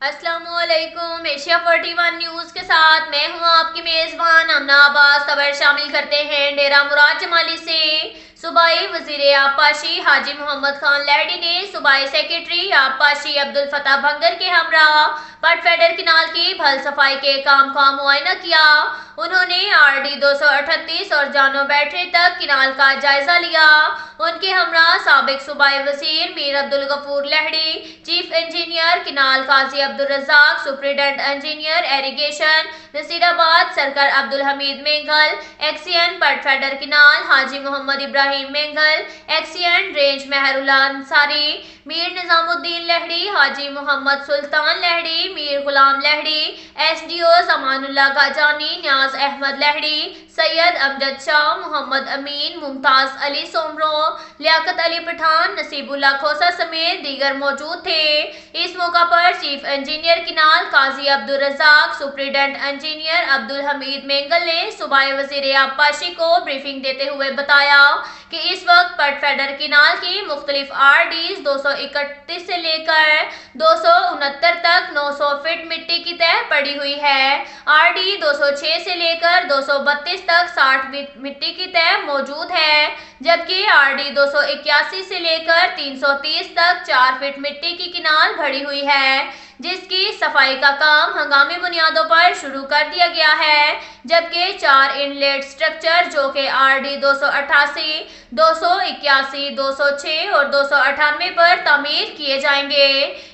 अस्सलाम वालेकुम। Asia 41 news के साथ मैं हूं आपकी मेज़बान अमना अब्बास। खबर शामिल करते हैं डेरा मुराद जमाली से। सूबाई वज़ीर आबपाशी हाजी मोहम्मद खान लहड़ी ने सूबाई सेक्रेटरी आबपाशी अब्दुल फताह भंगर के हमरा पटफेडर किनाल की भल सफाई के काम का मुआयना किया। उन्होंने RD 238 और जानो बैटरी तक किनाल का जायजा लिया। उनके हमरा साबिक सूबाई वज़ीर Mir Abdul Ghafoor Lehri, chief engineer canal Qazi Abdul Razzaq, superintendent engineer irrigation Nasirabad सरकार Abdul Hameed Mengal, XEN Patfeeder canal Haji Mohammad Ibrahim Mengal, XEN range Mehrullah Ansari, Mir Nizamuddin Lehri, Haji Mohammad Sultan Lehri, Mir Ghulam Lehri, SDO Zamanullah Gajani, Niaz Ahmed Lehri, Syed Amjad Shah, Mohammad Amin, Mumtaz Ali Soomro, Liaquat Ali Pathan, Nasibullah Khosa समेत दीगर मौजूद थे। इस मौका पर chief engineer canal Qazi Abdul Razzaq, superintendent engineer Abdul Hameed Mengal ने सूबाई वज़ीर आबपाशी को ब्रीफिंग देते हुए बताया कि इस वक्त पटफेडर किनाल की मुख्तलिफ RDs 231 से लेकर 269 तक 900 फीट मिट्टी की तह पड़ी हुई है। RD 206 से लेकर 232 तक 60 फीट मिट्टी की तह मौजूद है, जबकि RD 281 से लेकर 330 तक 4 फीट मिट्टी की किनाल भरी हुई है, जिसकी सफाई का काम हंगामी बुनियादों पर शुरू कर दिया गया है। जबकि 4 इनलेट स्ट्रक्चर जो कि RD 288, 281, 206 और 298 पर तामीर किए जाएंगे।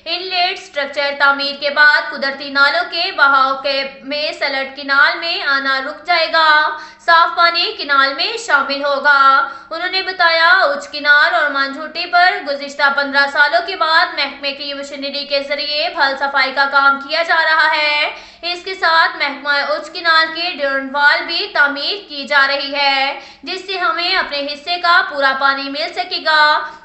इनलेट स्ट्रक्चर तामीर के बाद कुदरती नालों के बहाव में सलट किनाल में आना रुक जाएगा, साफ पानी किनाल में शामिल होगा। उन्होंने बताया उच्च किनाल और मांझूटी पर गुज़िश्ता 15 सालों के बाद महकमे की मशीनरी के जरिए भल सफाई का काम किया जा रहा है। इसके साथ महकमा उच्च किनाल की ड्रेन वाल भी तामीर की जा रही है, जिससे हमें अपने हिस्से का पूरा पानी मिल सकेगा।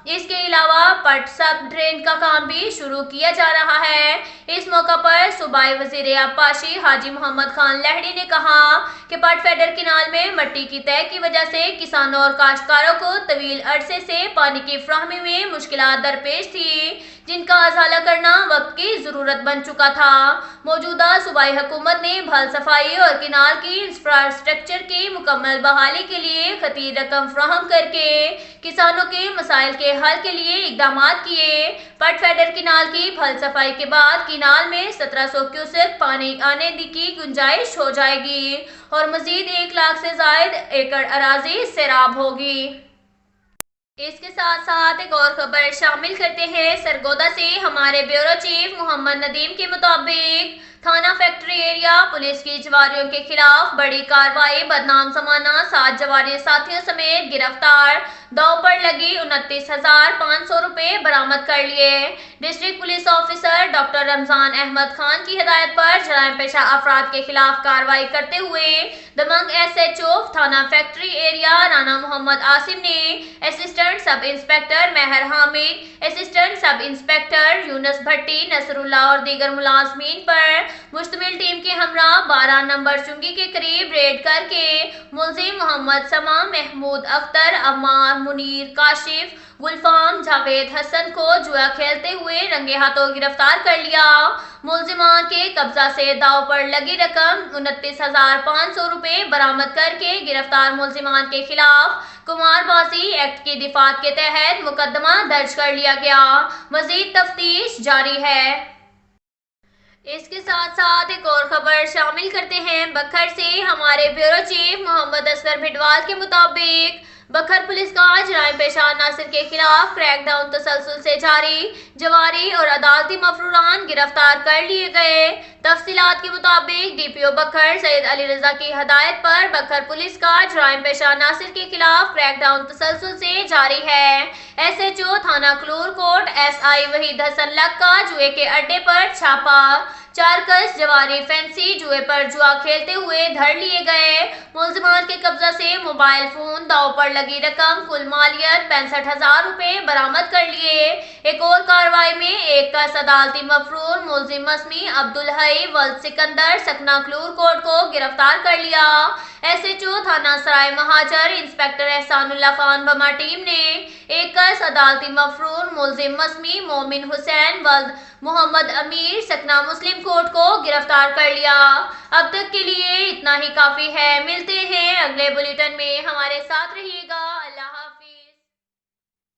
इसके अलावा पट सब ड्रेन का काम भी शुरू किया जा रहा है। इस मौका पर सूबाई वज़ीर आबपाशी हाजी मोहम्मद खान लहड़ी ने कहा कि पटफेडर किनाल में मट्टी की तह की वजह से किसानों और काश्तकारों को तवील अरसे से पानी की फ्राहमी में मुश्किलात दरपेश थी, जिनका अज़ाला करना वक्त की ज़रूरत बन चुका था। मौजूदा सूबाई हुकूमत ने भल सफाई और किनाल की इंफ्रास्ट्रक्चर की मुकम्मल बहाली के लिए खतीर रकम फ्राहम करके किसानों के मसाइल के हल के लिए इकदाम किए। पटफेडर किनाल की भल सफाई के बाद किनाल में 1700 क्यूसेक पानी आने की गुंजाइश हो जाएगी और मजीद 1 लाख से जायद एकड़ अराजी सैराब होगी। इसके साथ साथ एक और खबर शामिल करते हैं सरगोदा से। हमारे ब्यूरो चीफ मोहम्मद नदीम के मुताबिक थाना फैक्ट्री एरिया पुलिस की जवारियों के खिलाफ बड़ी कार्रवाई, बदनाम जमाना 7 जवारी साथियों समेत गिरफ्तार, दाव पर लगी 29,500 रुपए बरामद कर लिए। District police officer doctor Ramzan Ahmed Khan की हिदायत पर जराइम पेशा अफराद के खिलाफ कार्रवाई करते हुए दबंग SHO थाना फैक्ट्री एरिया राना मोहम्मद आसिम ने assistant sub inspector Mehar Hamid, assistant sub inspector Younus Bhatti, Nasrullah और दीगर मुलाजमीन पर मुश्तमिल टीम के हमरा 12 नंबर चुंगी के करीब रेड करके मुलजिम मोहम्मद समा, महमूद अख्तर, अम्मार, मुनीर, काशिफ, गुलफाम, जावेद हसन को जुआ खेलते हुए रंगे हाथों गिरफ्तार कर लिया। मुलजिमान के कब्जा से दाव पर लगी रकम 29,500 रुपए बरामद करके गिरफ्तार मुलजिमान के खिलाफ कुमारबाजी एक्ट की दिफात के तहत मुकदमा दर्ज कर लिया गया। मजीद तफ्तीश जारी है। इसके साथ साथ एक और खबर शामिल करते हैं बखर से। हमारे ब्यूरो चीफ मोहम्मद असगर भिडवाल के मुताबिक बखर पुलिस का जराइम पेशा नासिर के खिलाफ क्रैकडाउन तसलसल से जारी, जवारी और अदालती मफरूरान गिरफ्तार कर लिए गए। तफसीलात के मुताबिक DPO बखर सैयद अली रजा की हदायत पर बखर पुलिस का जराइम पेशा नासिर के खिलाफ क्रैकडाउन तसलसल से जारी है। SHO थाना क्लूर कोट SI वहीद हसन लक्का जुए के अड्डे पर छापा, 4 कस जवारी फैंसी जुए पर जुआ खेलते हुए धर लिए गए। मुलजिमान के कब्जा से मोबाइल फोन, दाव पर लगी रकम, कुल मालियत 65,000 रुपए बरामद कर लिए। एक और कार्रवाई में 1 कस अदालती मफरूर मुलजिम मसमी अब्दुल हई वल्द सिकंदर सकना क्लूर कोट को गिरफ्तार कर लिया। SHO تھانہ سرائے مہاجر انسپیکٹر احسان اللہ خان بما ٹیم نے ایک کس عدالتی مفرور ملزم مسمی مومن حسین ولد محمد امیر سکنہ مسلم کورٹ کو گرفتار کر لیا۔ اب تک کے لیے اتنا ہی کافی ہے، ملتے ہیں اگلے بلیٹن میں، ہمارے ساتھ رہیے گا۔ اللہ حافظ۔